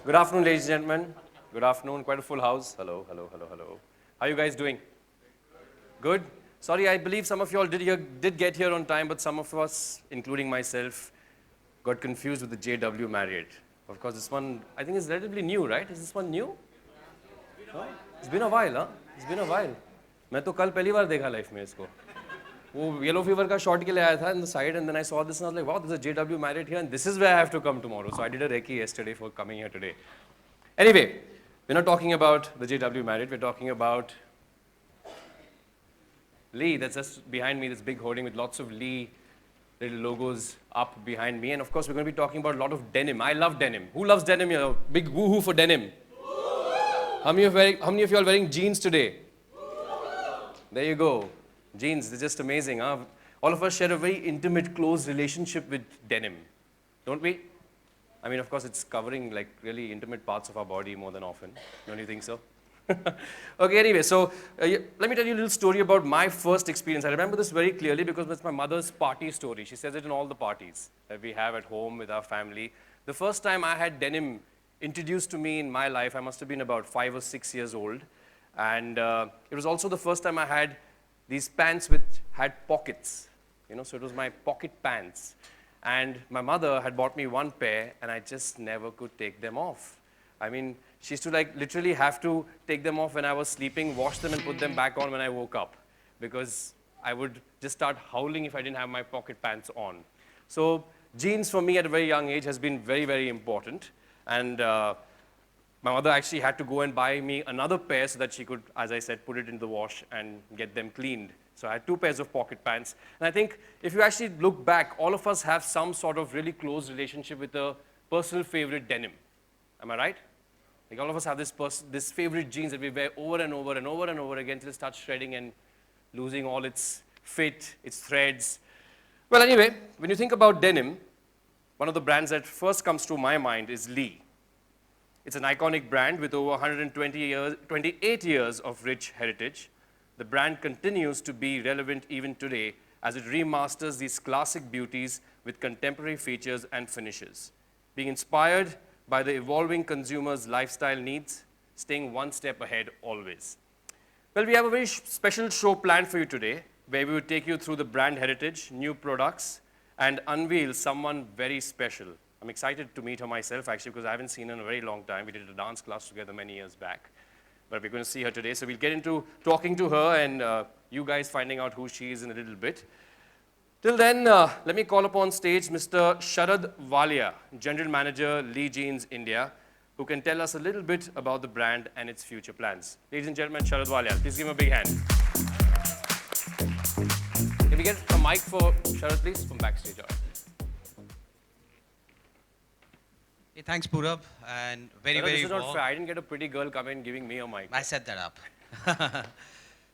Good afternoon, ladies and gentlemen. Good afternoon. Quite a full house. Hello, hello, hello, hello. How are you guys doing? Good? Sorry, I believe some of you all did get here on time, but some of us, including myself, got confused with the JW Marriott. Of course, this one, I think is relatively new, right? Is this one new? No? It's been a while, huh? It's been a while. मैं तो कल पहली बार देखा life में इसको. वो yellow fever का shot के लिए आया था in the side, and then I saw this and I was like, wow, there's a JW Marriott here, and this is where I have to come tomorrow. So I did a recce yesterday for coming here today. Anyway, we're not talking about the JW Marriott. We're talking about Lee. That's just behind me, this big hoarding with lots of Lee little logos up behind me. And of course, we're going to be talking about a lot of denim. I love denim. Who loves denim? You know, big woohoo for denim. How many of you are wearing jeans today? There you go. Jeans, they're just amazing. Huh? All of us share a very intimate, close relationship with denim, don't we? I mean, of course, it's covering like really intimate parts of our body more than often. Don't you think so? Okay, anyway, so let me tell you a little story about my first experience. I remember this very clearly because it's my mother's party story. She says it in all the parties that we have at home with our family. The first time I had denim introduced to me in my life, I must have been about 5 or 6 years old. And it was also the first time I had these pants which had pockets, you know, so it was my pocket pants. And my mother had bought me one pair, and I just never could take them off. I mean, she used to like literally have to take them off when I was sleeping, wash them and put them back on when I woke up, because I would just start howling if I didn't have my pocket pants on. So jeans for me at a very young age has been very, very important. And my mother actually had to go and buy me another pair so that she could, as I said, put it in the wash and get them cleaned. So I had 2 pairs of pocket pants. And I think if you actually look back, all of us have some sort of really close relationship with a personal favorite denim. Am I right? Like all of us have this favorite jeans that we wear over and over and over and over again till it starts shredding and losing all its fit, its threads. Well, anyway, when you think about denim, one of the brands that first comes to my mind is Lee. It's an iconic brand with over 28 years of rich heritage. The brand continues to be relevant even today as it remasters these classic beauties with contemporary features and finishes, being inspired by the evolving consumer's lifestyle needs, staying one step ahead always. Well, we have a very special show planned for you today, where we will take you through the brand heritage, new products, and unveil someone very special. I'm excited to meet her myself, actually, because I haven't seen her in a very long time. We did a dance class together many years back. But we're going to see her today. So we'll get into talking to her and you guys finding out who she is in a little bit. Till then, let me call upon stage Mr. Sharad Walia, General Manager, Lee Jeans India, who can tell us a little bit about the brand and its future plans. Ladies and gentlemen, Sharad Walia. Please give him a big hand. Can we get a mic for Sharad, please, from backstage? Hey, thanks, Purab, and very This is not warm. fair. I didn't get a pretty girl come in giving me a mic. I set that up.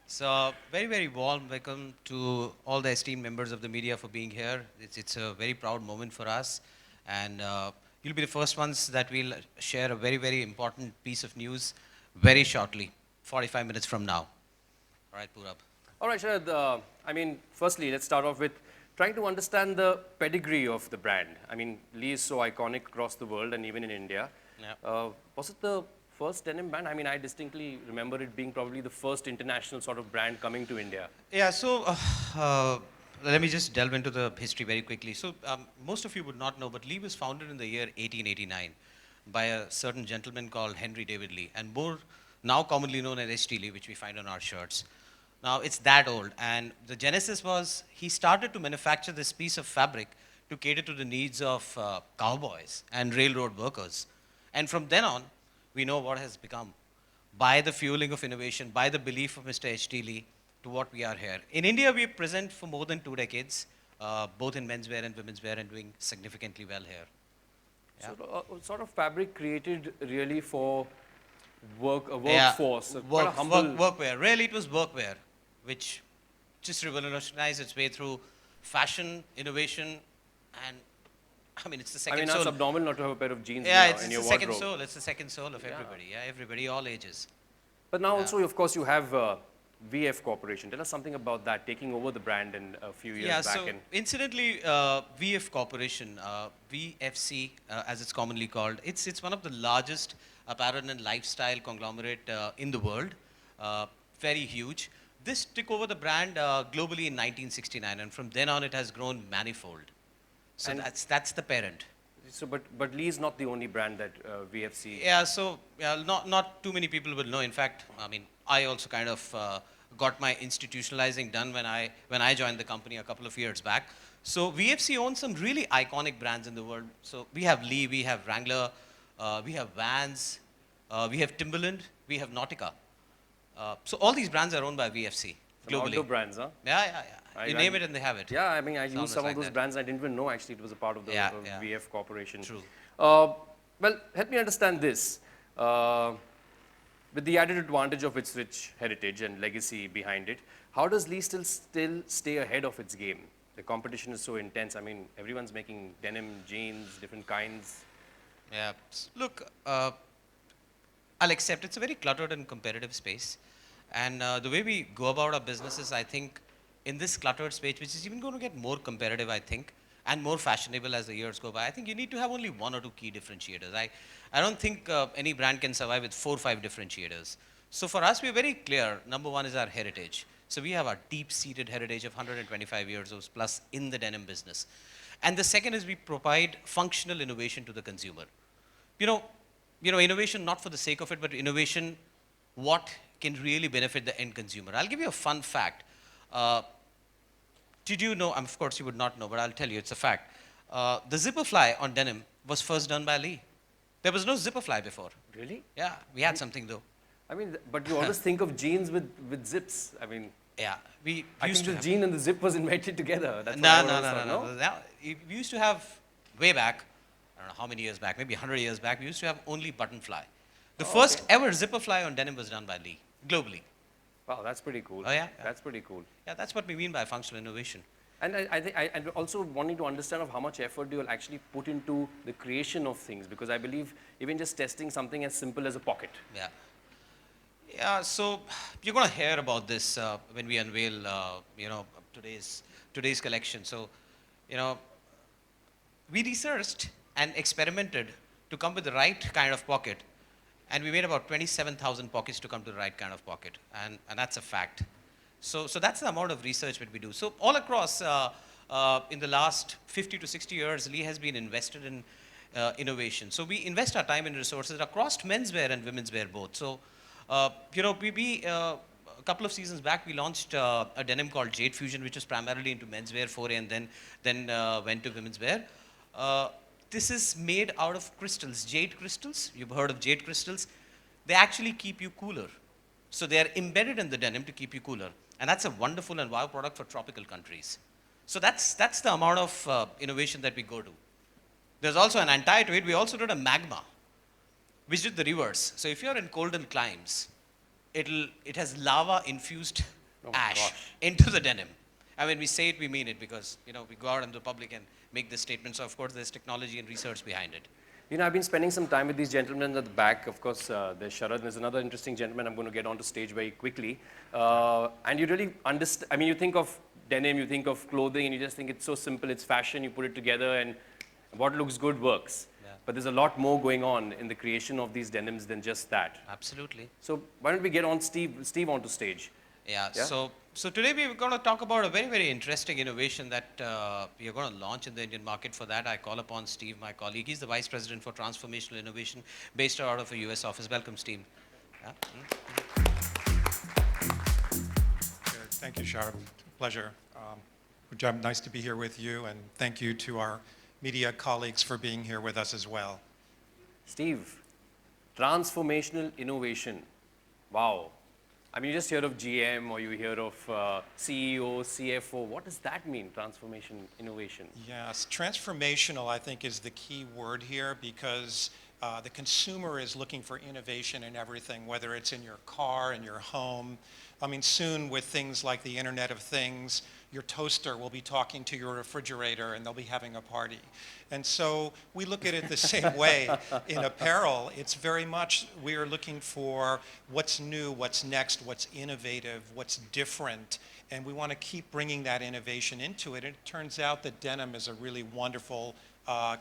So, very warm welcome to all the esteemed members of the media for being here. It's a very proud moment for us, and you'll be the first ones that we'll share a very important piece of news very shortly, 45 minutes from now. All right, Purab. All right, Sharad. I mean, firstly, let's start off with trying to understand the pedigree of the brand. I mean, Lee is so iconic across the world and even in India. Yeah. Was it the first denim brand? I mean, I distinctly remember it being probably the first international sort of brand coming to India. Yeah, so let me just delve into the history very quickly. So most of you would not know, but Lee was founded in the year 1889 by a certain gentleman called Henry David Lee, and more now commonly known as H.T. Lee, which we find on our shirts. Now, it's that old, and the genesis was he started to manufacture this piece of fabric to cater to the needs of cowboys and railroad workers. And from then on, we know what has become by the fueling of innovation, by the belief of Mr. H.T. Lee, to what we are here. In India, we are present for more than 2 decades, both in menswear and women's wear, and doing significantly well here. Yeah. So, sort of fabric created really for workforce. Workwear. Really, it was workwear, which just revolutionized its way through fashion, innovation, and I mean, it's the second soul. I mean, that's abnormal not to have a pair of jeans in your wardrobe. Second soul. It's the second soul of everybody. Yeah, everybody, all ages. But now also, of course, you have VF Corporation. Tell us something about that, taking over the brand in a few years Yeah, back. so And incidentally, VF Corporation, VFC as it's commonly called, it's one of the largest apparel and lifestyle conglomerate in the world, uh, very huge. This took over the brand globally in 1969, and from then on it has grown manifold. So And- that's the parent. so, but Lee is not the only brand that VFC. Yeah, so not too many people will know. In fact, I mean, I also kind of got my institutionalizing done when I joined the company a couple of years back. So VFC owns some really iconic brands in the world. So we have Lee, we have Wrangler, we have Vans, we have Timberland, we have Nautica. So all these brands are owned by VFC Some globally. outdoor brands, huh? Yeah. You I- name it and they have it. Yeah, I mean, I It's use almost some of like those that. brands. I didn't even know actually it was a part of the Yeah, yeah. VF Corporation. True. Well, help me understand this. With the added advantage of its rich heritage and legacy behind it, how does Lee still stay ahead of its game? The competition is so intense. I mean, everyone's making denim, jeans, different kinds. Yeah. Look, I'll accept it's a very cluttered and competitive space. And the way we go about our businesses, I think, in this cluttered space, which is even going to get more competitive, I think, and more fashionable as the years go by, I think you need to have only one or two key differentiators. I don't think any brand can survive with 4 or 5 differentiators. So for us, we're very clear. Number one is our heritage. So we have our deep-seated heritage of 125 years of plus in the denim business. And the second is we provide functional innovation to the consumer. You know, innovation not for the sake of it, but innovation what can really benefit the end consumer. I'll give you a fun fact. Did you know, of course you would not know, but I'll tell you, it's a fact. The zipper fly on denim was first done by Lee. There was no zipper fly before. Really? Yeah, we had something though. I mean, but you always think of jeans with zips. I mean, Yeah, we I used think to the have. jean and the zip was invented together. That's No, what I no, always no, thought, no, no. Now, we used to have, way back, I don't know how many years back, maybe 100 years back, we used to have only button fly. The first ever zipper fly on denim was done by Lee, globally. Wow, that's pretty cool. Oh, yeah? That's pretty cool. Yeah, that's what we mean by functional innovation. And I think I'm also wanting to understand of how much effort you will actually put into the creation of things, because I believe even just testing something as simple as a pocket. Yeah. Yeah, so you're going to hear about this when we unveil, today's collection. So, we researched and experimented to come with the right kind of pocket, and we made about 27,000 pockets to come to the right kind of pocket, and that's a fact. So that's the amount of research that we do. So all across, in the last 50 to 60 years, Lee has been invested in innovation. So we invest our time and resources across menswear and women's wear both. So, a couple of seasons back, we launched a denim called Jade Fusion, which was primarily into menswear foray, and then went to women's wear. This is made out of crystals, jade crystals. You've heard of jade crystals. They actually keep you cooler. So they are embedded in the denim to keep you cooler. And that's a wonderful and wow product for tropical countries. So that's the amount of innovation that we go to. There's also an anti to it. We also did a magma, which did the reverse. So if you're in colder climes, it has lava infused ash gosh. into the denim. And when we say it, we mean it, because we go out in the public and make this statement. So of course there's technology and research behind it. I've been spending some time with these gentlemen at the back. Of course, there's Sharad. There's another interesting gentleman I'm going to get onto stage very quickly. And you really understand, I mean, you think of denim, you think of clothing, and you just think it's so simple, it's fashion, you put it together, and what looks good works. Yeah. But there's a lot more going on in the creation of these denims than just that. Absolutely. So why don't we get on Steve onto stage? Yeah. Yeah? So today we're going to talk about a very, very interesting innovation that we are going to launch in the Indian market. For that, I call upon Steve, my colleague. He's the Vice President for Transformational Innovation, based out of a US office. Welcome, Steve. Yeah. Good. Thank you, Sharp. Pleasure. Good job. Nice to be here with you, and thank you to our media colleagues for being here with us as well. Steve, transformational innovation. Wow. I mean, you just hear of GM or you hear of CEO, CFO. What does that mean, transformation, innovation? Yes, transformational, I think, is the key word here, because the consumer is looking for innovation in everything, whether it's in your car, in your home. I mean, soon with things like the Internet of Things, your toaster will be talking to your refrigerator and they'll be having a party. And so we look at it the same way in apparel. It's very much, we are looking for what's new, what's next, what's innovative, what's different. And we want to keep bringing that innovation into it. And it turns out that denim is a really wonderful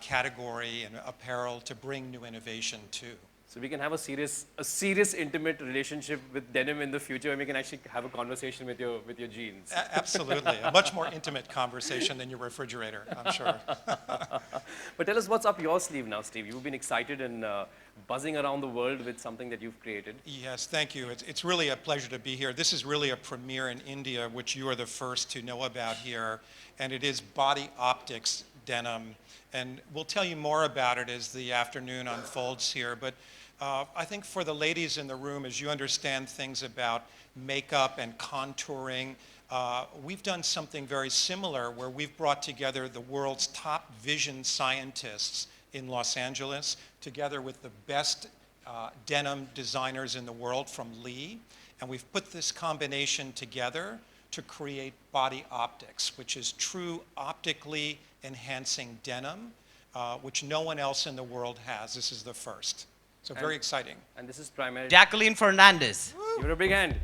category and apparel to bring new innovation to. So we can have a serious intimate relationship with denim in the future, and we can actually have a conversation with your jeans. Absolutely, a much more intimate conversation than your refrigerator, I'm sure. But tell us what's up your sleeve now, Steve. You've been excited and buzzing around the world with something that you've created. Yes, thank you. It's really a pleasure to be here. This is really a premiere in India, which you are the first to know about here, and it is Body Optics denim. And we'll tell you more about it as the afternoon unfolds here. But I think for the ladies in the room, as you understand things about makeup and contouring, we've done something very similar where we've brought together the world's top vision scientists in Los Angeles, together with the best denim designers in the world from Lee. And we've put this combination together to create Body Optics, which is true optically enhancing denim, which no one else in the world has. This is the first. So very exciting. And this is primarily... Jacqueline Fernandez. Give her a big hand.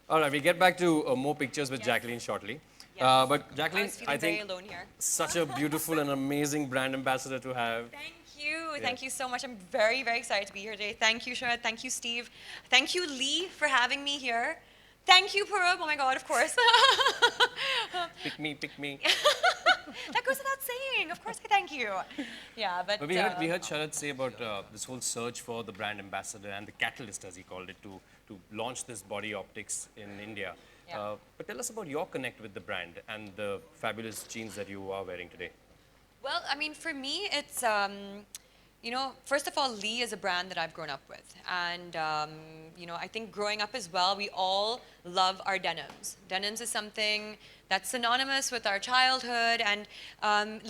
All right, we'll get back to more pictures with Jacqueline shortly. Yes. But Jacqueline, I was feeling very alone here. such a beautiful and amazing brand ambassador to have. Thank you. Thank you so much. I'm very, very excited to be here today. Thank you, Sharad. Thank you, Steve. Thank you, Lee, for having me here. Thank you, Purab. Oh my God, of course. Pick me, pick me. That goes without saying. Of course, I thank you. Yeah, but But we heard Sharad say about this whole search for the brand ambassador and the catalyst, as he called it, to launch this Body Optics in India. Yeah. But tell us about your connect with the brand and the fabulous jeans that you are wearing today. Well, I mean, for me, it's, you know, first of all, Lee is a brand that I've grown up with. And, you know, I think growing up as well, we all love our denims. Denims is something that's synonymous with our childhood. And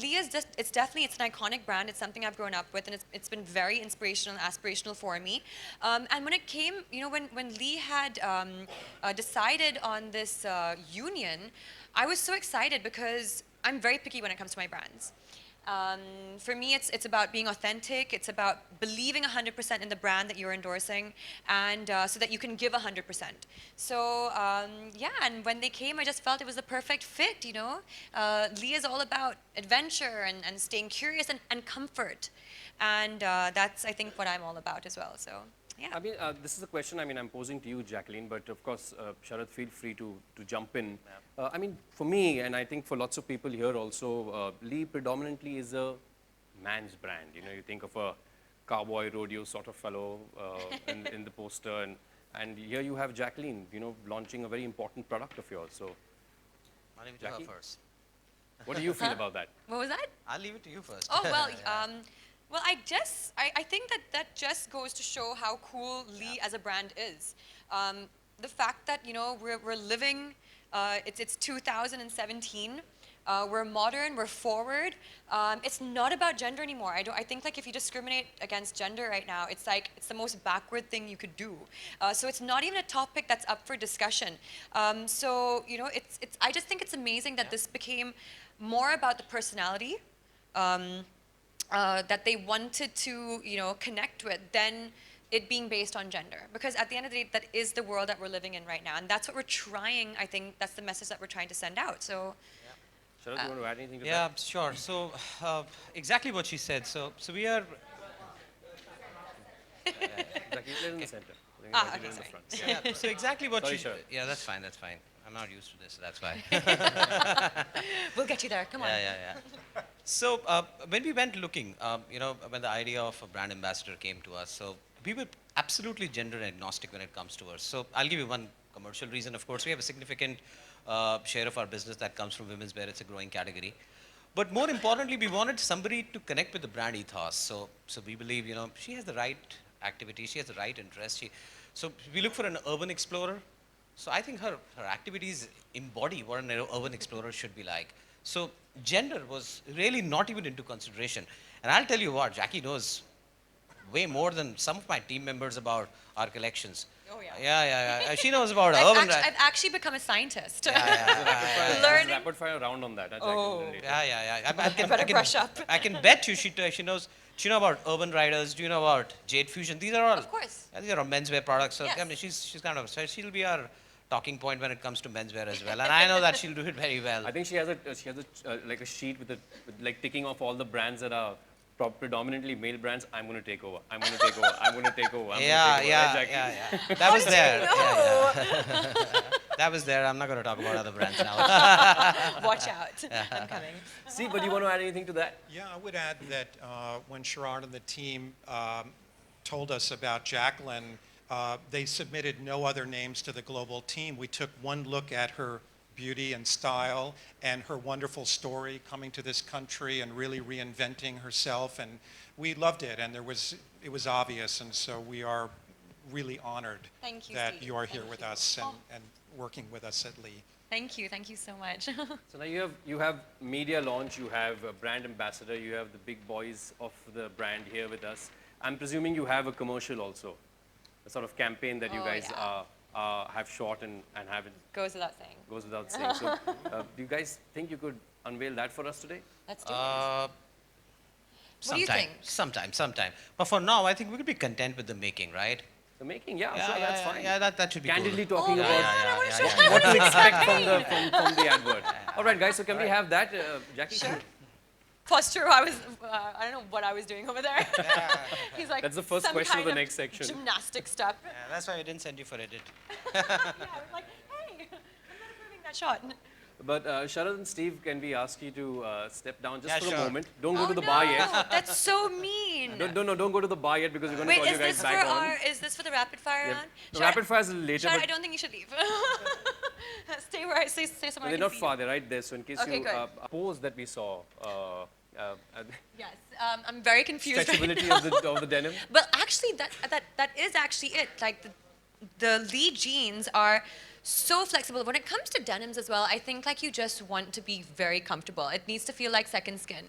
Lee is just, it's an iconic brand. It's something I've grown up with. And it's been very inspirational and aspirational for me. And when it came, you know, when Lee had decided on this union, I was so excited because I'm very picky when it comes to my brands. For me, it's about being authentic. It's about believing 100% in the brand that you're endorsing, and so that you can give 100%. So yeah, and when they came, I just felt it was the perfect fit. You know, Lee is all about adventure and staying curious and comfort, and that's I think what I'm all about as well. So. Yeah. I mean, this is a question I'm posing to you, Jacqueline, but of course, Sharad, feel free to jump in. Yeah. I mean, for me, and I think for lots of people here also, Lee predominantly is a man's brand. You know, you think of a cowboy rodeo sort of fellow in the poster, and here you have Jacqueline, you know, launching a very important product of yours. So, I'll leave it to her first. What do you feel about that? What was that? I'll leave it to you first. Oh, well, well, I think that just goes to show how cool Lee as a brand is. The fact that, you know, we're living, it's 2017, We're modern. We're forward. It's not about gender anymore. I think like if you discriminate against gender right now, it's like it's the most backward thing you could do. So it's not even a topic that's up for discussion. So you know, I just think it's amazing that this became more about the personality that they wanted to, you know, connect with than it being based on gender. Because at the end of the day, that is the world that we're living in right now. And that's what we're trying, I think, that's the message that we're trying to send out. So, Sharad, you want to add anything to Yeah, that? sure. So exactly what she said. So we are. Jackie, you're in the center. okay, You're in the sorry. front. Yeah, so exactly what Sorry, she. Sharad. Yeah, that's fine. That's fine. I'm not used to this. That's why. We'll get you there. Come on. Yeah. So when we went looking, you know, when the idea of a brand ambassador came to us, so we were absolutely gender agnostic when it comes to us. So I'll give you one commercial reason. Of course, we have a significant share of our business that comes from women's wear. It's a growing category. But more importantly, we wanted somebody to connect with the brand ethos. So we believe, you know, she has the right activity, she has the right interest. So we look for an urban explorer. So I think her activities embody what an urban explorer should be like. So gender was really not even into consideration. And I'll tell you what, Jackie knows way more than some of my team members about our collections. Oh, yeah. Yeah. She knows about urban. I've actually become a scientist. There's Learning. a rapid fire round on that. Oh. Yeah. better brush up. I can bet you she knows. Do you know about Urban Riders? Do you know about Jade Fusion? These are all. Of course. These are all menswear products. So Yes. I mean, she's kind of. So she'll be our talking point when it comes to menswear as well. And I know that she'll do it very well. I think she has like a sheet with like ticking off all the brands that are predominantly male brands. I'm going to take over. I'm going to take over. I'm going to take over. I'm gonna take over. Right, Jackie? That was did you there. know? Yeah. That was there. I'm not going to talk about other brands now. Watch out. I'm coming. See, but you want to add anything to that? Yeah, I would add that when Sharad and the team told us about Jacqueline, they submitted no other names to the global team. We took one look at her beauty and style and her wonderful story coming to this country and really reinventing herself, and we loved it, and it was obvious, and so we are really honored Thank you, that Steve. you are here Thank with you. us and working with us at Lee. Thank you so much. So now you have media launch, you have a brand ambassador, you have the big boys of the brand here with us. I'm presuming you have a commercial also, a sort of campaign that you Oh, guys yeah. have shot and haven't. Goes without saying. Goes without saying. So, do you guys think you could unveil that for us today? Let's do it. What do you think? Sometime. But for now, I think we could be content with the making, right? The making, yeah, sure, that's fine. Yeah, that should be Candidly cool. talking Oh, about man, I wanna show what to expect from the advert. All right, guys. So can we have that, Jackie? Sure. Posture, I don't know what I was doing over there. He's like, That's the first some question of kind the next section. Gymnastic step. Yeah, that's why I didn't send you for edit. Yeah, I'm like, hey, I'm not approving that shot. But Sharad and Steve, can we ask you to step down just Yeah, for sure. a moment? Don't go Oh, to the no, bar yet. that's so mean. Don't go to the bar yet because we're going to Wait, call you guys back on. is this for the rapid fire Yeah. round? The rapid fire is a little later, Shad, but I don't think you should leave. Stay where I stay somewhere. they're I not can see far. you. They're right there. So in case Okay, you good. pose that we saw, Yes, I'm very confused right stretchability now. of the denim. But actually, that is actually it. Like the Lee jeans are so flexible. When it comes to denims as well, I think like you just want to be very comfortable. It needs to feel like second skin.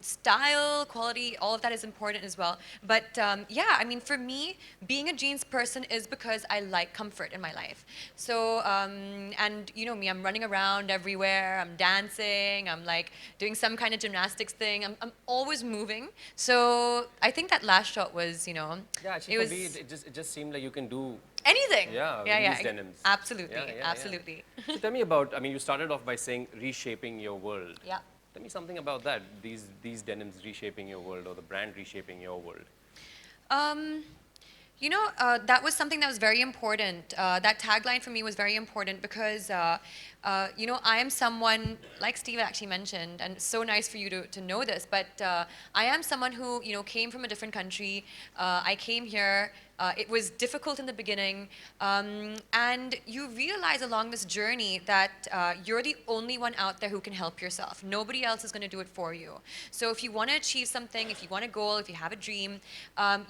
Style, quality, all of that is important as well. But yeah, I mean, for me, being a jeans person is because I like comfort in my life. So, and you know me, I'm running around everywhere. I'm dancing. I'm like doing some kind of gymnastics thing. I'm always moving. So I think that last shot was, you know, Yeah, actually, it for was me, it just seemed like you can do. anything. Yeah, yeah, with yeah. these denims. Absolutely, Yeah. absolutely. So tell me about. I mean, you started off by saying reshaping your world. Yeah. Tell me something about that. These denims reshaping your world, or the brand reshaping your world. You know, that was something that was very important. That tagline for me was very important because, you know, I am someone, like Steve actually mentioned, and it's so nice for you to know this, but I am someone who, you know, came from a different country. I came here. It was difficult in the beginning, and you realize along this journey that you're the only one out there who can help yourself. Nobody else is going to do it for you. So if you want to achieve something, if you want a goal, if you have a dream,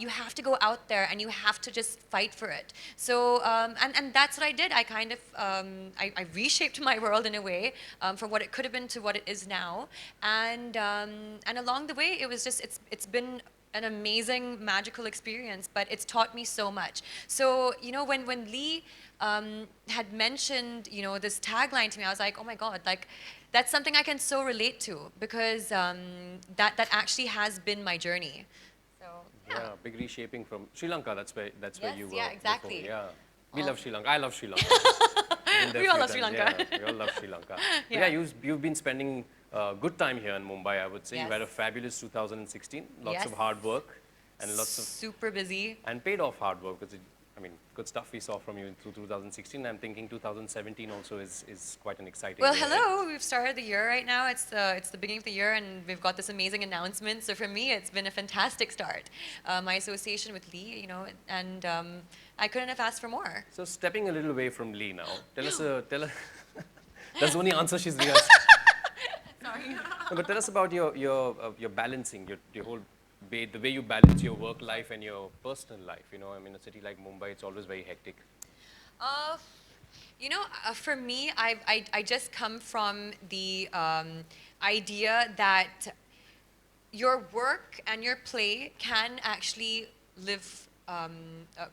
you have to go out there and you have to just fight for it. So, and that's what I did. I kind of, I reshaped shaped my world in a way, from what it could have been to what it is now. And along the way, it was just, it's been an amazing, magical experience, but it's taught me so much. So, you know, when Lee had mentioned, you know, this tagline to me, I was like, oh my God, like, that's something I can so relate to, because that actually has been my journey. So, Yeah, big reshaping from Sri Lanka. That's where Yes, you were. yeah, exactly. Before. Yeah, we love Sri Lanka. I love Sri Lanka. Been there We all few love Sri times. Lanka. Yeah, we all love Sri Lanka. But Yeah. yeah, you've been spending good time here in Mumbai. I would say you had a Yes. fabulous 2016. Lots of Yes. hard work and lots of Super busy. and paid off hard work because I mean, good stuff we saw from you through 2016. I'm thinking 2017 also is quite an exciting Well, year. hello. We've started the year right now. It's the beginning of the year, and we've got this amazing announcement. So for me, it's been a fantastic start. My association with Lee, you know, and I couldn't have asked for more. So stepping a little away from Lee now, tell us. That's the only answer she's giving us. Sorry. No, but tell us about your balancing, your whole way, the way you balance your work life and your personal life. You know, I mean, a city like Mumbai, it's always very hectic. You know, for me, I just come from the idea that your work and your play can actually live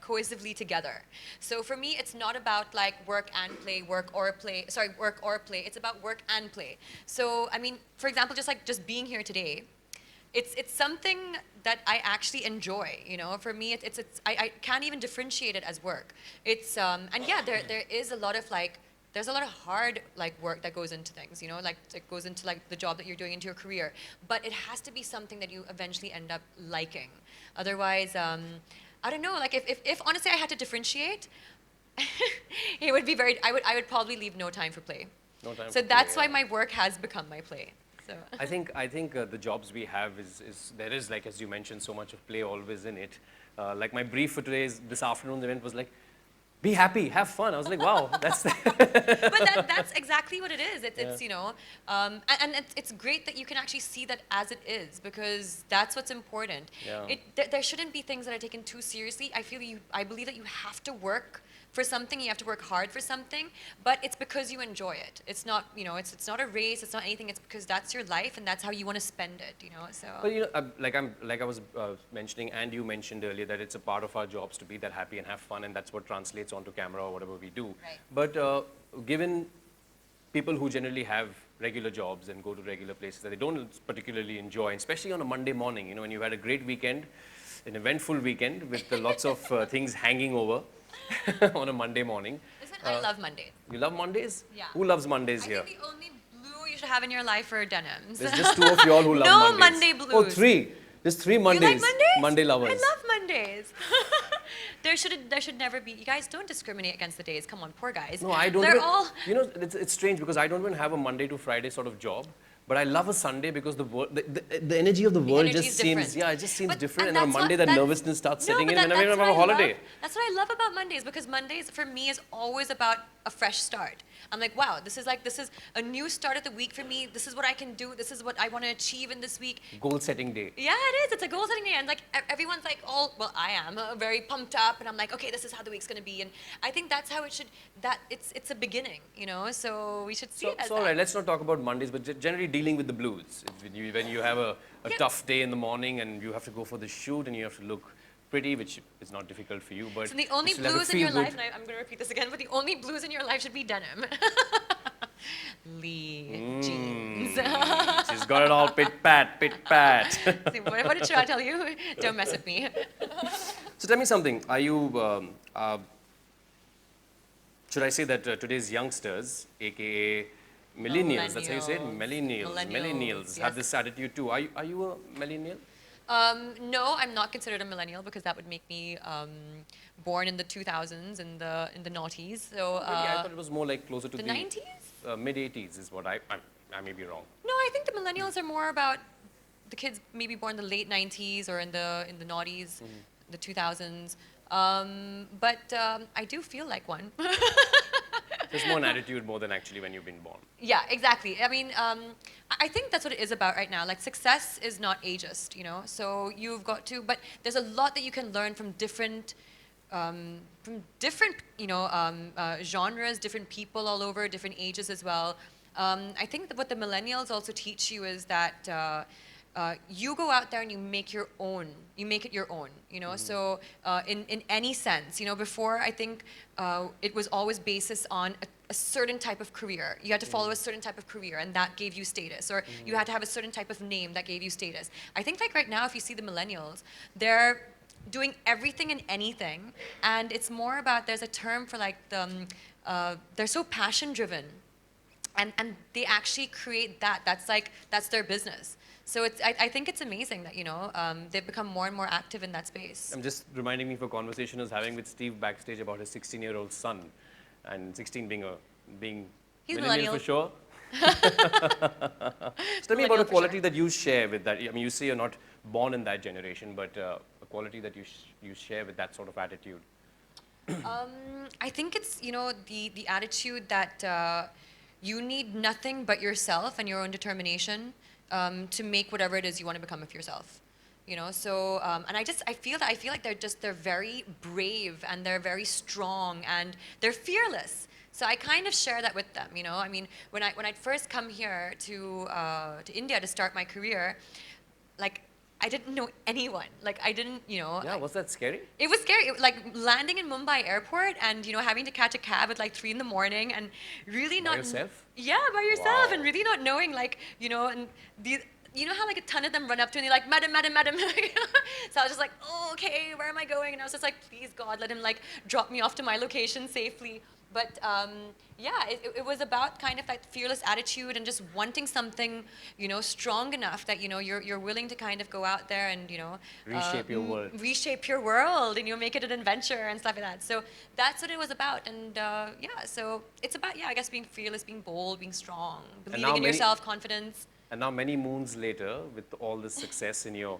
cohesively together. So for me, it's not about like work and play, work or play. Sorry, work or play. It's about work and play. So I mean, for example, just being here today, it's something that I actually enjoy. You know, for me, I can't even differentiate it as work. It's and yeah, there is a lot of like. There's a lot of hard like work that goes into things, you know, like it goes into like the job that you're doing, into your career. But it has to be something that you eventually end up liking. Otherwise, I don't know. Like if honestly I had to differentiate, it would be very. I would probably leave no time for play. No time So for play, that's why yeah. my work has become my play. So. I think the jobs we have is there is, like as you mentioned, so much of play always in it. Like my brief for this afternoon's event was like, be happy, have fun. I was like, wow, that's But that's exactly what it is. It's you know, and it's great that you can actually see that as it is, because that's what's important. Yeah. There shouldn't be things that are taken too seriously. I believe that you have to work for something, you have to work hard for something, but it's because you enjoy it. It's not, you know, it's not a race, it's not anything, it's because that's your life and that's how you want to spend it, you know, so. But you know, like I was mentioning, and you mentioned earlier, that it's a part of our jobs to be that happy and have fun, and that's what translates onto camera or whatever we do. Right. But given people who generally have regular jobs and go to regular places that they don't particularly enjoy, especially on a Monday morning, you know, when you've had a great weekend, an eventful weekend with lots of things hanging over on a Monday morning. Listen, I love Mondays. You love Mondays? Yeah. Who loves Mondays I here? think the only blue you should have in your life are denims. There's just two of you all who love No Mondays. Monday blues. Oh, three. There's three Mondays. You like Mondays? Monday lovers. I love Mondays. there should never be. You guys don't discriminate against the days. Come on, poor guys. No, I don't. They're even, all. You know, it's strange because I don't even have a Monday to Friday sort of job. But I love a Sunday because the energy of the world energy just is seems, different. yeah, it just seems But- different. and And on a that's Monday, what- that that's- nervousness starts No, setting but in that- whenever you that's have a what I love. holiday. That's what I love about Mondays, because Mondays for me is always about a fresh start. I'm like, wow, this is a new start of the week for me. This is what I can do. This is what I want to achieve in this week. Goal setting day. Yeah, it is. It's a goal setting day, and like everyone's like, all well, I am very pumped up, and I'm like, okay, this is how the week's gonna be, and I think that's how it should. That it's a beginning, you know. So we should see So, it as so all that. right, let's not talk about Mondays, but generally dealing with the blues. When you have a Yeah. tough day in the morning and you have to go for the shoot and you have to look pretty, which is not difficult for you, but So the only you still have to blues in your feel life, good. and I'm going to repeat this again, but the only blues in your life should be denim. Lee jeans. She's got it all pit pat, pit pat. See, what did I tell you? Don't mess with me. So tell me something. Are you, should I say that today's youngsters, aka millennials, that's how you say it? Millennials have yes. this attitude too. Are you a millennial? No, I'm not considered a millennial because that would make me born in the 2000s, in the noughties. So Really, I thought it was more like closer to the the 90s? mid 80s is what I may be wrong. No, I think the millennials are more about the kids maybe born in the late 90s or in the noughties, the 2000s. But I do feel like one. There's more an attitude more than actually when you've been born. Yeah, exactly. I mean, I think that's what it is about right now. Like, success is not ageist, you know? So you've got to, but there's a lot that you can learn from different from different, genres, different people all over, different ages as well. I think that what the millennials also teach you is that you go out there and you make your own. You make it your own, So in any sense, before I think it was always basis on a certain type of career. You had to follow a certain type of career, and that gave you status. Or you had to have a certain type of name that gave you status. I think like right now, if you see the millennials, they're doing everything and anything, and it's more about, there's a term for like they're so passion driven, and they actually create that. That's their business. So I think it's amazing that they've become more and more active in that space. I'm just reminding me of a conversation I was having with Steve backstage about his 16-year-old son, and 16 being He's millennial millennial. for sure. So tell me about a quality that you share with that. I mean, you say you're not born in that generation, but a quality that you share with that sort of attitude. I think it's the attitude that you need nothing but yourself and your own determination to make whatever it is you want to become of yourself. So and I feel like they're very brave, and they're very strong, and they're fearless. So I kind of share that with them. I mean, when I'd first come here to India to start my career, like, I didn't know anyone. Like, I didn't, Yeah, was that scary? It was scary. Like landing in Mumbai airport and having to catch a cab at like 3 in the morning, and really not. By yourself? Yeah, by yourself, Wow. and really not knowing, like, and these. You know how like a ton of them run up to me like, madam, madam, madam. So I was just like, oh, okay, where am I going? And I was just like, please God, let him like drop me off to my location safely. But yeah, it was about kind of that fearless attitude and just wanting something, strong enough that you're willing to kind of go out there and Reshape your world. reshape your world, and make it an adventure and stuff like that. So that's what it was about. And yeah, so it's about, I guess, being fearless, being bold, being strong, believing in yourself, confidence. And now many moons later, with all this success in your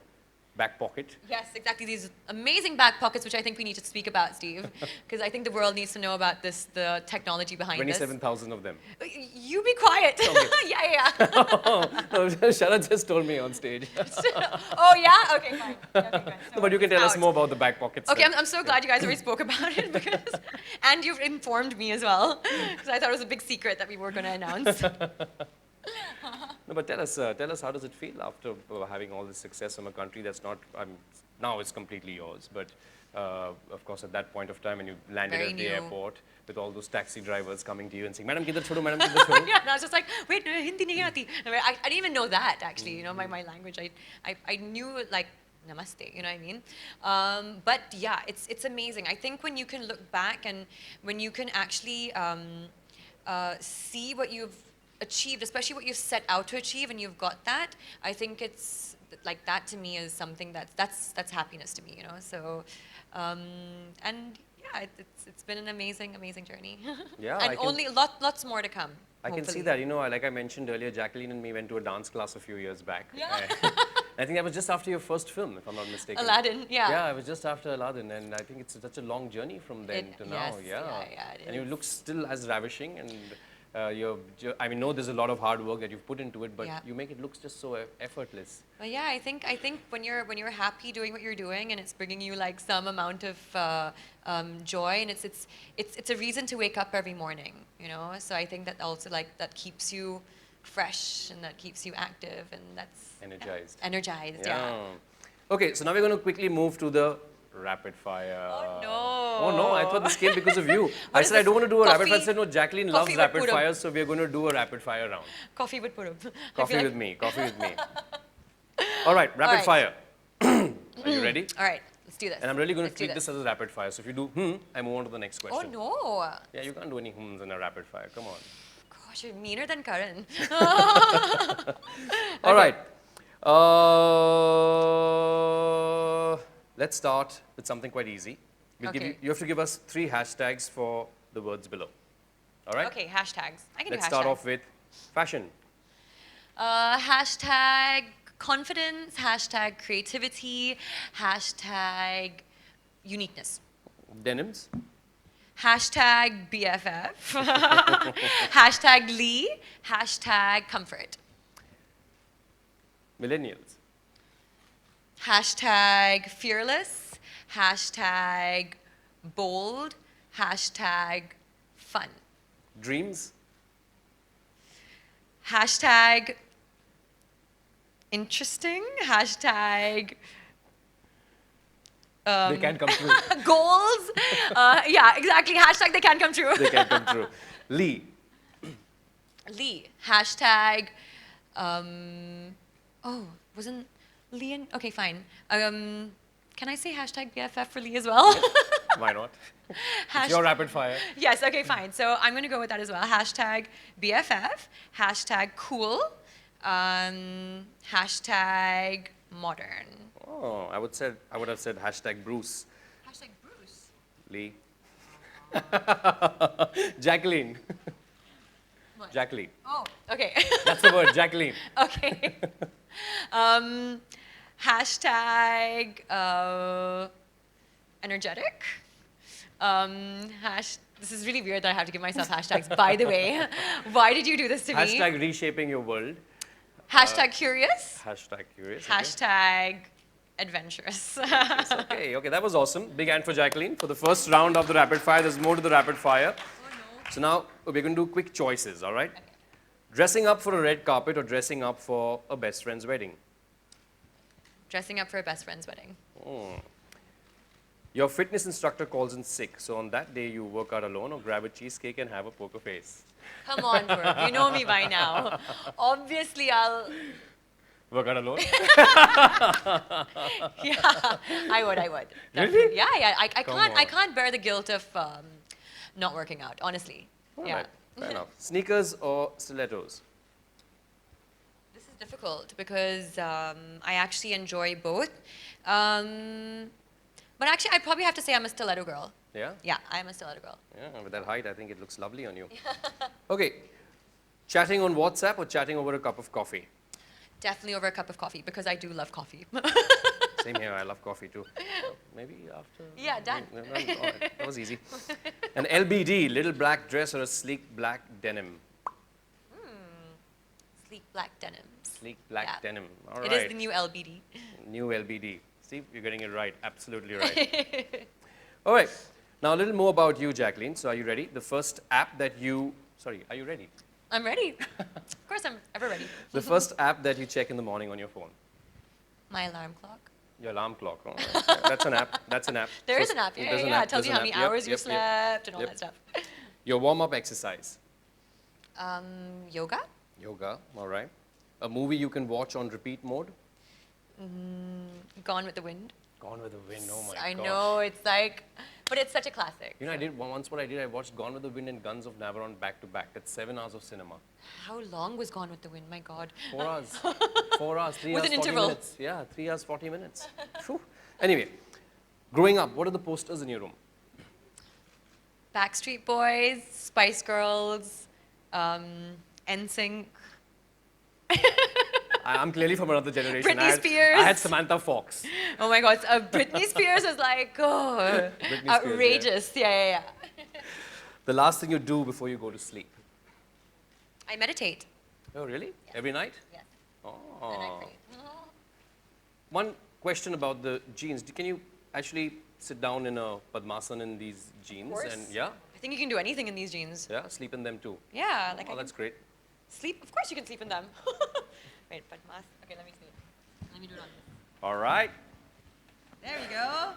back pocket, Yes, exactly. These amazing back pockets, which I think we need to speak about, Steve, because I think the world needs to know about the technology behind this. 27,000 of them. You be quiet. Okay. Yeah. No, Sharad just told me on stage. Oh, yeah? Okay, fine. Okay, fine. No, but you can tell us Out. more about the back pockets. Okay, then. I'm so glad you guys already spoke about it, because, and you've informed me as well, because I thought it was a big secret that we were going to announce. No, but tell us how does it feel after having all this success from a country that's not, now it's completely yours, but of course at that point of time when you landed Very at the new. airport with all those taxi drivers coming to you and saying, Madam, kidhar chodo, Madam, kidhar chodo. Yeah, and I was just like, wait, Hindi nahi aati. I didn't even know that, actually, my language. I knew, like, namaste, you know what I mean? But yeah, it's amazing. I think when you can look back and when you can actually see what you've achieved, especially what you've set out to achieve, and you've got that, I think it's like that to me is something that's happiness to me, So, and yeah, it's been an amazing journey. Yeah, and I can- only lots more to come. I can see hopefully. that, like I mentioned earlier, Jacqueline and me went to a dance class a few years back. Yeah. I think that was just after your first film, if I'm not mistaken. Aladdin, yeah. Yeah, it was just after Aladdin, and I think it's such a long journey from then to now. yes, yeah, it And you is. look still as ravishing, and I mean, there's a lot of hard work that you've put into it, but Yeah. you make it look just so effortless. But yeah, I think when you're happy doing what you're doing, and it's bringing you like some amount of joy, and it's a reason to wake up every morning, So I think that also that keeps you fresh, and that keeps you active, and that's Energized. energized. Yeah. Okay, so now we're going to quickly move to the rapid fire. Oh no. Oh no, I thought this came because of you. I is said I this? don't want to do a rapid fire. I Coffee? said no, Jacqueline Coffee loves with rapid Puram. fires, so we're going to do a rapid fire round. Coffee with Puram. Coffee with me, coffee with me. All right, rapid All fire. Are you ready? All right, let's do this. And I'm really going to Let's do treat this as a rapid fire. So if you do I move on to the next Oh question. no. Yeah, you can't do any hms in a rapid fire. Come on. Gosh, you're meaner than Karan. All right. Let's start with something quite easy. We'll give Okay. you have to give us 3 hashtags for the words below. All right? Okay, hashtags. I can Let's do hashtags. start off with fashion, Hashtag confidence, hashtag creativity, hashtag uniqueness, denims, hashtag BFF, hashtag Lee, hashtag comfort, millennials, hashtag fearless, hashtag bold, hashtag fun. Dreams? Hashtag interesting, hashtag They can come true. goals. Yeah, exactly. Hashtag they can come true. They can come true. Lee. Lee, hashtag, oh, wasn't Lee in? Okay, fine. Can I say hashtag BFF for Lee as well? Why not? It's your rapid fire. Yes, okay, fine. So I'm going to go with that as well. Hashtag BFF, hashtag cool, hashtag modern. Oh, I would have said hashtag Bruce. Hashtag Bruce. Lee. Jacqueline. What? Jacqueline. Oh, okay. That's the word, Jacqueline. Okay. Hashtag energetic. This is really weird that I have to give myself hashtags. By the way, why did you do this to me? Hashtag reshaping your world. Hashtag curious. Hashtag curious. Hashtag adventurous. Okay, that was awesome. Big hand for Jacqueline for the first round of the rapid fire. There's more to the rapid fire. So now we're going to do quick choices, all right? Okay. Dressing up for a red carpet or dressing up for a best friend's wedding? Dressing up for a best friend's wedding. Your fitness instructor calls in sick, so on that day you work out alone or grab a cheesecake and have a poker face. Come on, Purv. You know me by now. Obviously, I'll. Work out alone? Yeah, I would. Really? Yeah. I Come can't. I on. can't bear the guilt of not working out. Honestly. All Yeah. right, fair enough. Sneakers or stilettos? This is difficult because I actually enjoy both. But actually, I'd probably have to say I'm a stiletto girl. Yeah? Yeah, I'm a stiletto girl. Yeah, with that height, I think it looks lovely on you. Okay, chatting on WhatsApp or chatting over a cup of coffee? Definitely over a cup of coffee because I do love coffee. Same here, I love coffee too. Maybe after? Yeah, done. All right, that was easy. An LBD, little black dress or a sleek black denim? Sleek black denims. Sleek black Yeah. denim, all right. It is the new LBD. New LBD. See, you're getting it right, absolutely right. All right, now a little more about you, Jacqueline. So are you ready? The first app that you, are you ready? I'm ready. Of course, I'm ever ready. The first app that you check in the morning on your phone? My alarm clock. Your alarm clock. Oh, right. That's an app. That's an app. There is So an app. there's Yeah, an yeah. app, It tells there's you an how many app. Yep, hours you yep, slept and all yep. that stuff. Your warm-up exercise. Yoga. Yoga. All right. A movie you can watch on repeat mode. Gone with the Wind. Gone with the Wind. Oh my I gosh. know, it's like, but it's such a classic. You know, I watched Gone with the Wind and Guns of Navarone back to back. That's 7 hours of cinema. How long was Gone with the Wind? My God. 4 hours. 4 hours. 3 With hours, an 40 interval. minutes. Yeah, 3 hours, 40 minutes. Phew. Anyway, growing up, what are the posters in your room? Backstreet Boys, Spice Girls, NSYNC. I'm clearly from another generation. Britney I had Spears. Samantha Fox. Oh my God, Britney Spears was like, oh, Britney Spears, yeah. outrageous. Yeah. The last thing you do before you go to sleep. I meditate. Oh, really? Every night? Yes. And I Oh. pray. One question about the jeans. Can you actually sit down in a Padmasana in these jeans? course. And yeah, I think you can do anything in these jeans. sleep in them too. Yeah, like Oh, I that's can great. sleep. Of course you can sleep in them. Wait, but mask. Okay, let me see. Let me do it on this. All right. There we go.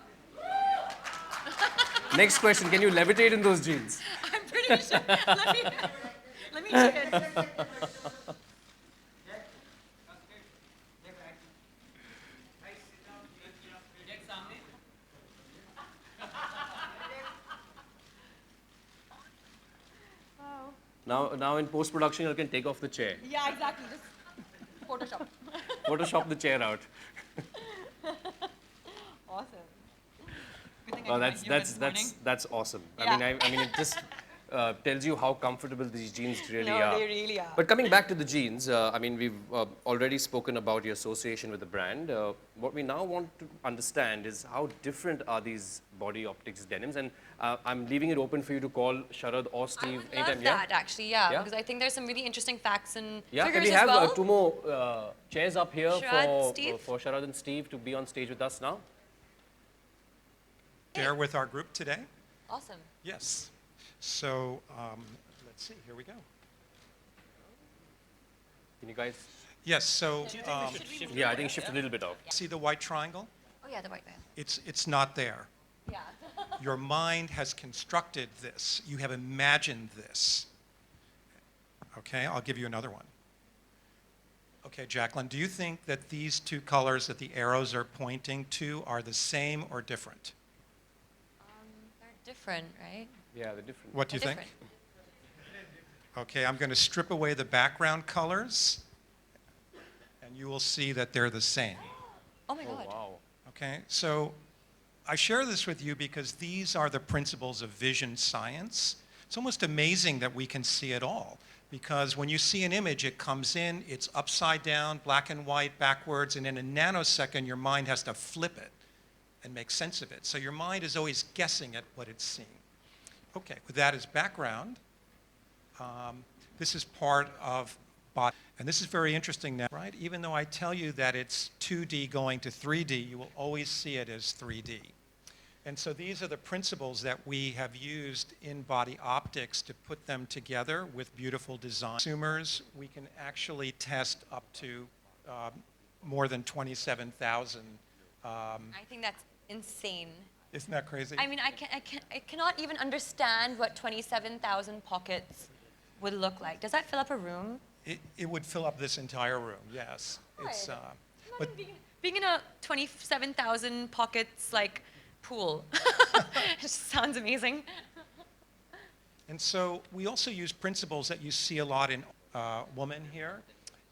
Next question. Can you levitate in those jeans? I'm pretty sure. Let me check it. Now in post-production, you can take off the chair. Yeah, exactly. Just Photoshop. Photoshop the chair out. Awesome. Good thing I Oh, did my yoga this morning. that's awesome. Yeah. I mean, it just tells you how comfortable these jeans really No, are. they really are. But coming back to the jeans, I mean, we've already spoken about your association with the brand. What we now want to understand is how different are these body optics denims, and I'm leaving it open for you to call Sharad or I Steve would anytime. love that actually, yeah, Yeah? because I think there's some really interesting facts and Yeah, figures can we as have well. 2 more chairs up here Sharad, Steve? for Sharad and Steve to be on stage with us now? Share with our group today. Awesome. Yes. So let's see, here we go. Can you guys? Yes, so Yeah, I think shift a little bit off. see the white triangle? Oh yeah, the white man. It's not there. Yeah. Your mind has constructed this. You have imagined this. Okay, I'll give you another one. Okay, Jacqueline, do you think that these two colors that the arrows are pointing to are the same or different? They're different, right? Yeah, they're different. What do you They're think? different. Okay, I'm going to strip away the background colors, and you will see that they're the same. Oh my Oh, God. wow. Okay, so I share this with you because these are the principles of vision science. It's almost amazing that we can see it all, because when you see an image, it comes in, it's upside down, black and white, backwards, and in a nanosecond, your mind has to flip it and make sense of it. So your mind is always guessing at what it's seeing. Okay, with that as background, this is part of body. And this is very interesting now, right? Even though I tell you that it's 2D going to 3D, you will always see it as 3D. And so these are the principles that we have used in body optics to put them together with beautiful design. Consumers, we can actually test up to more than 27,000. I think that's insane. Isn't that crazy? I mean, I cannot even understand what 27,000 pockets would look like. Does that fill up a room? It would fill up this entire room, yes. It's, Right. but Being in a 27,000 pockets like pool, it just sounds amazing. And so we also use principles that you see a lot in women here.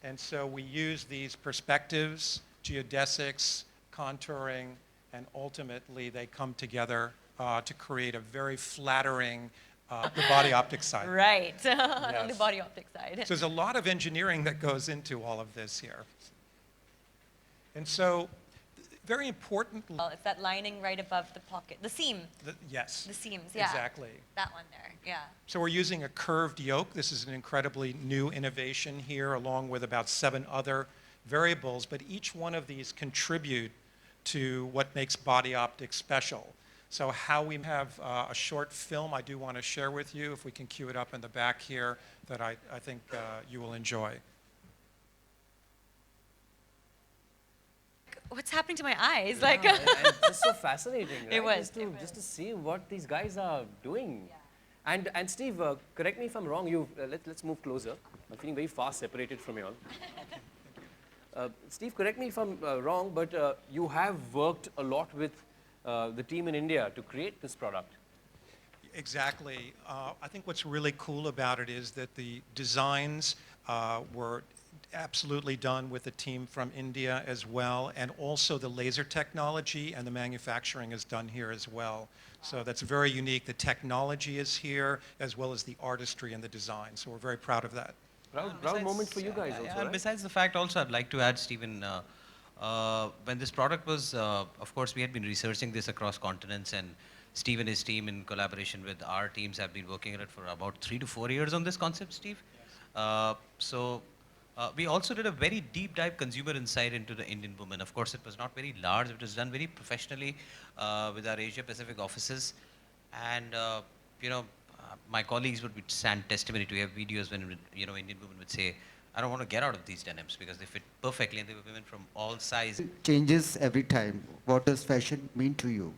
And so we use these perspectives, geodesics, contouring, and ultimately they come together to create a very flattering, the body optic side. Right, on the Yes. body optic side. So there's a lot of engineering that goes into all of this here. And so, very important, Well, it's that lining right above the pocket, the seam, yes. the seams, yeah. Exactly. That one there, yeah. So we're using a curved yoke. This is an incredibly new innovation here, along with about 7 other variables, but each one of these contribute to what makes body optics special. So how we have a short film I do want to share with you, if we can cue it up in the back here, that I think you will enjoy. What's happening to my eyes? Like, And it's so fascinating, right? It was, Just to see what these guys are doing. And Steve, correct me if I'm wrong. Let's move closer. I'm feeling very far separated from you all. Steve, correct me if I'm wrong, but you have worked a lot with the team in India to create this product. Exactly. I think what's really cool about it is that the designs were absolutely done with a team from India as well, and also the laser technology and the manufacturing is done here as well. So that's very unique. The technology is here, as well as the artistry and the design. So we're very proud of that. Proud moment for you guys also, And right? besides the fact also, I'd like to add, Stephen, when this product was, of course, we had been researching this across continents, and Steve and his team, in collaboration with our teams, have been working on it for about 3 to 4 years on this concept, Steve. We also did a very deep dive consumer insight into the Indian woman. Of course, it was not very large. It was done very professionally with our Asia Pacific offices. And, my colleagues would stand testimony to. We have videos when, Indian women would say, I don't want to get out of these denims because they fit perfectly, and they were women from all sizes. Changes every time. What does fashion mean to you?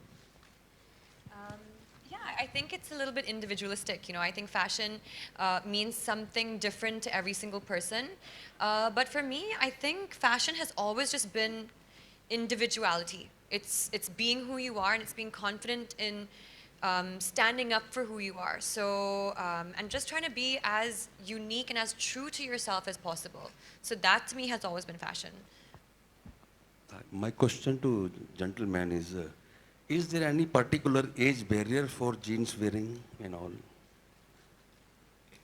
Yeah, I think it's a little bit individualistic. I think fashion means something different to every single person. But for me, I think fashion has always just been individuality. It's being who you are, and it's being confident in standing up for who you are. So, and just trying to be as unique and as true to yourself as possible. So that to me has always been fashion. My question to gentleman is there any particular age barrier for jeans wearing and all?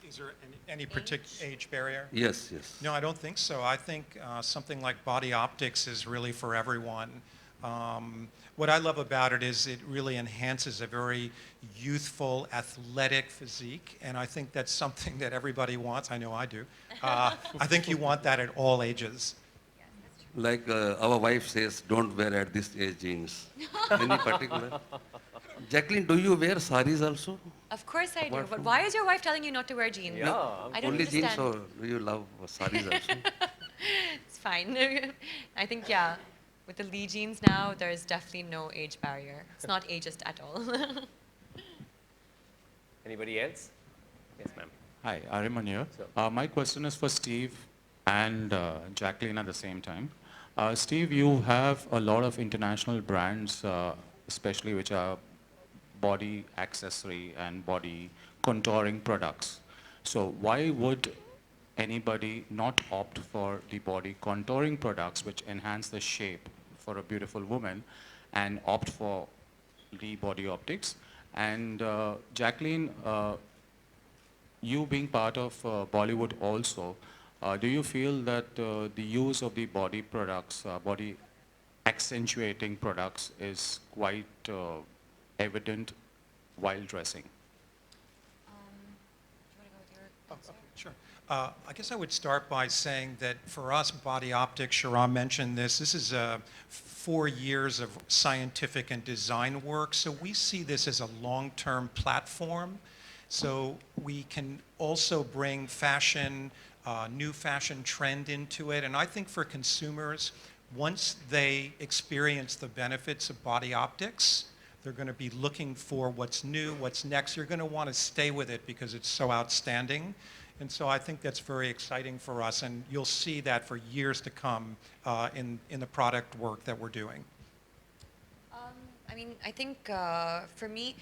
Is there any particular age barrier? Yes, yes. No, I don't think so. I think something like body optics is really for everyone. What I love about it is it really enhances a very youthful, athletic physique, and I think that's something that everybody wants. I know I do. I think you want that at all ages. Like our wife says, don't wear at this age jeans. Any particular? Jacqueline, do you wear saris also? Of course I do. Apart But from- why is your wife telling you not to wear jeans? Yeah, I don't Only understand. jeans, or do you love saris also? It's fine. I think, yeah, with the Lee jeans now, there's definitely no age barrier. It's not ageist at all. Anybody else? Yes, ma'am. Hi, Ariman here. Sure. My question is for Steve and Jacqueline at the same time. Steve, you have a lot of international brands, especially which are body accessory and body contouring products. So why would anybody not opt for the body contouring products which enhance the shape for a beautiful woman and opt for the body optics? And Jacqueline, you being part of Bollywood also, do you feel that the use of the body products, body accentuating products is quite evident while dressing? Sure. I guess I would start by saying that for us, Body Optics, Sharam mentioned this, this is 4 years of scientific and design work, so we see this as a long-term platform. So we can also bring fashion, new fashion trend into it, and I think for consumers, once they experience the benefits of Body Optics, they're going to be looking for what's new, what's next. You're going to want to stay with it because it's so outstanding. And so I think that's very exciting for us, and you'll see that for years to come in the product work that we're doing. I mean, I think for me,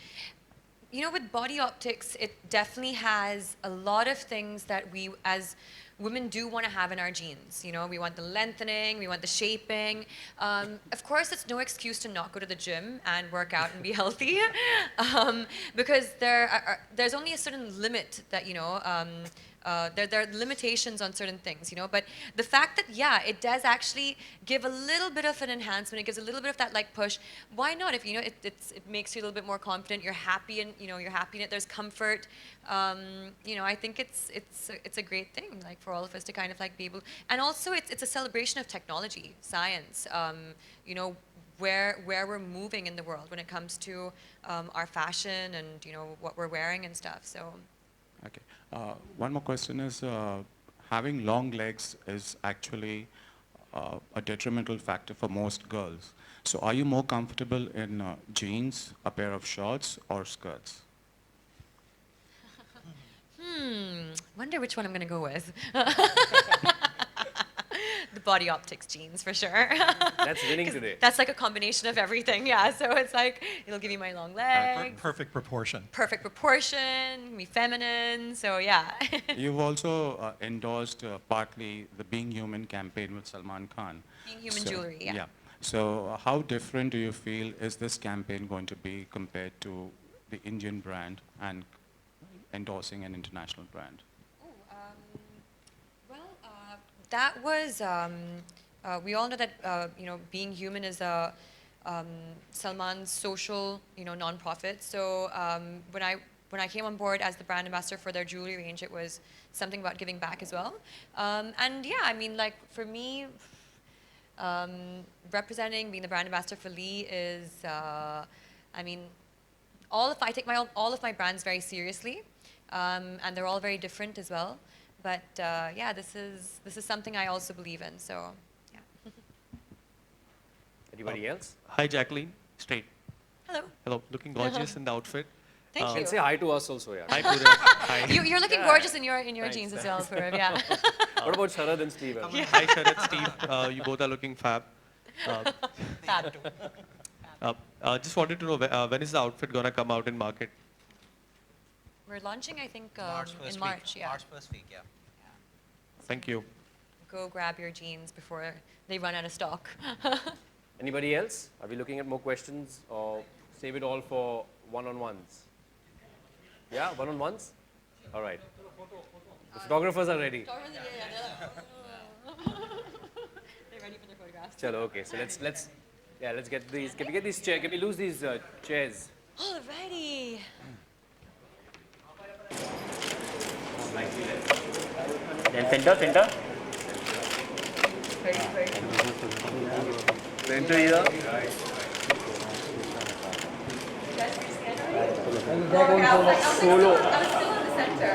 you know, with Body Optics, it definitely has a lot of things that we as women do want to have in our jeans. You know, we want the lengthening, we want the shaping. Of course, it's no excuse to not go to the gym and work out and be healthy, because there's only a certain limit that, you know, there are limitations on certain things, you know, but the fact that, yeah, it does actually give a little bit of an enhancement, it gives a little bit of that like push, why not? If, you know, it makes you a little bit more confident, you're happy, and, you know, you're happy in it, there's comfort, you know, I think it's a great thing, like, for all of us to kind of like be able, and also it's a celebration of technology, science, you know, where we're moving in the world when it comes to our fashion and, you know, what we're wearing and stuff, so. Okay. One more question is, having long legs is actually a detrimental factor for most girls. So are you more comfortable in jeans, a pair of shorts, or skirts? Wonder which one I'm gonna go with. The Body Optics jeans, for sure. That's winning 'Cause today. that's like a combination of everything, yeah. So it's like, it'll give me my long legs, Perfect proportion. perfect proportion, me feminine, so yeah. You've also endorsed partly the Being Human campaign with Salman Khan. Being Human jewelry, yeah. So how different do you feel is this campaign going to be compared to the Indian brand and endorsing an international brand? That was, we all know that, you know, Being Human is a Salman's social, you know, non-profit. So when I came on board as the brand ambassador for their jewelry range, it was something about giving back as well. And yeah, I mean, like, for me, representing, being the brand ambassador for Lee is, I mean, I take all of my brands very seriously, and they're all very different as well. But yeah, this is something I also believe in. So yeah. Anybody else? Hi, Jacqueline. Straight. Hello. Hello. Looking gorgeous in the outfit. Thank You you. can say hi to us also, yeah. Hi, Pooja. Hi. You're looking gorgeous in your jeans as well, Purav. Yeah. What about Sharad and Steve? Hi, Sharad, Steve. You both are looking fab. Fab. Just wanted to know when is the outfit gonna come out in market? We're launching, I think, March first in week. March. Yeah. March first week, yeah. Thank you. Go grab your jeans before they run out of stock. Anybody else? Are we looking at more questions, or save it all for one-on-ones? Yeah, one-on-ones? All right. The photographers are ready. They're ready for their photographs. Chalo, okay. So let's get these. Can we get these chairs? Can we lose these chairs? Alrighty. Then center. Center here. Jacqueline, center.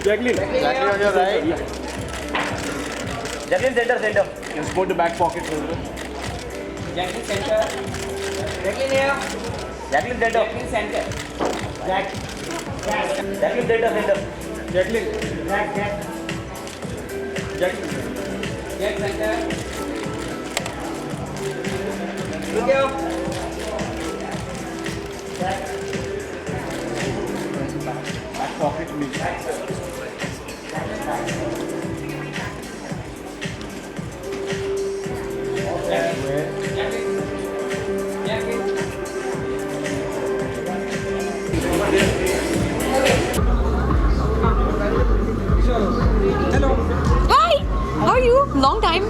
Jacqueline on your right. Jacqueline, center. Just go to back pocket. Jacqueline, center. Jacqueline here. Jacqueline, center. Jacqueline, center. Jacqueline, center. Jacqueline. Jacqueline, center. Look here. Back pocket, please. Hi! How are you? Long time.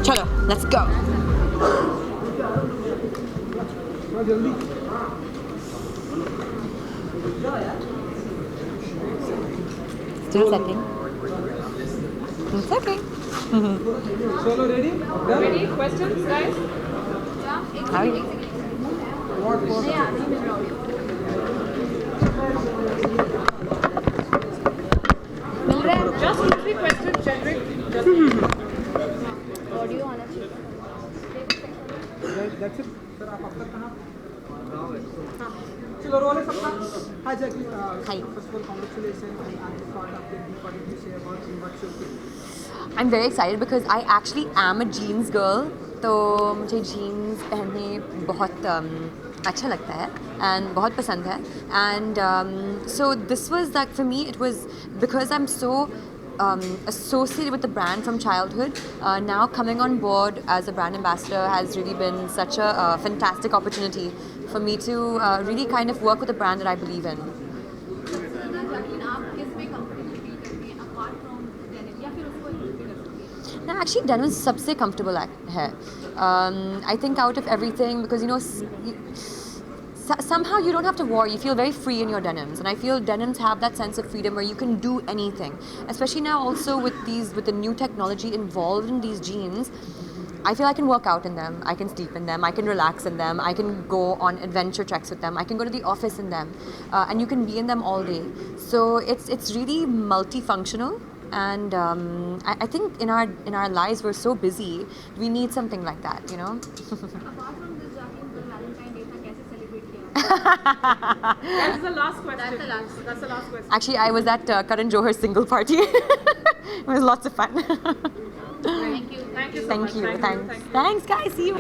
Chalo, let's go. Still setting. It's okay. Solo ready? Ready? Questions, guys? How are you? Just 2-3 questions, Cedric. Audio आना चाहिए That's it. Sir, आप अब तक कहाँ? चलो role है सबका. Hi Jacqueline. Hi. First of all, congratulations on the start of the What did you say about what show? I'm very excited because I actually am a jeans girl. तो मुझे jeans पहनने बहुत अच्छा लगता है and बहुत पसंद है. And so this was like for me it was because I'm so associated with the brand from childhood. Now coming on board as a brand ambassador has really been such a fantastic opportunity for me to really kind of work with a brand that I believe in. No, actually denim is सबसे comfortable है. I think out of everything because you know somehow you don't have to worry. You feel very free in your denims, and I feel denims have that sense of freedom where you can do anything. Especially now, also with the new technology involved in these jeans, I feel I can work out in them. I can sleep in them. I can relax in them. I can go on adventure treks with them. I can go to the office in them, and you can be in them all day. So it's really multifunctional. And I think in our lives we're so busy. We need something like that, you know. That's the last question. That's the last question. Actually, I was at Karan Johar's single party. It was lots of fun. Thank you. Thank you so much. Thanks, guys. See you.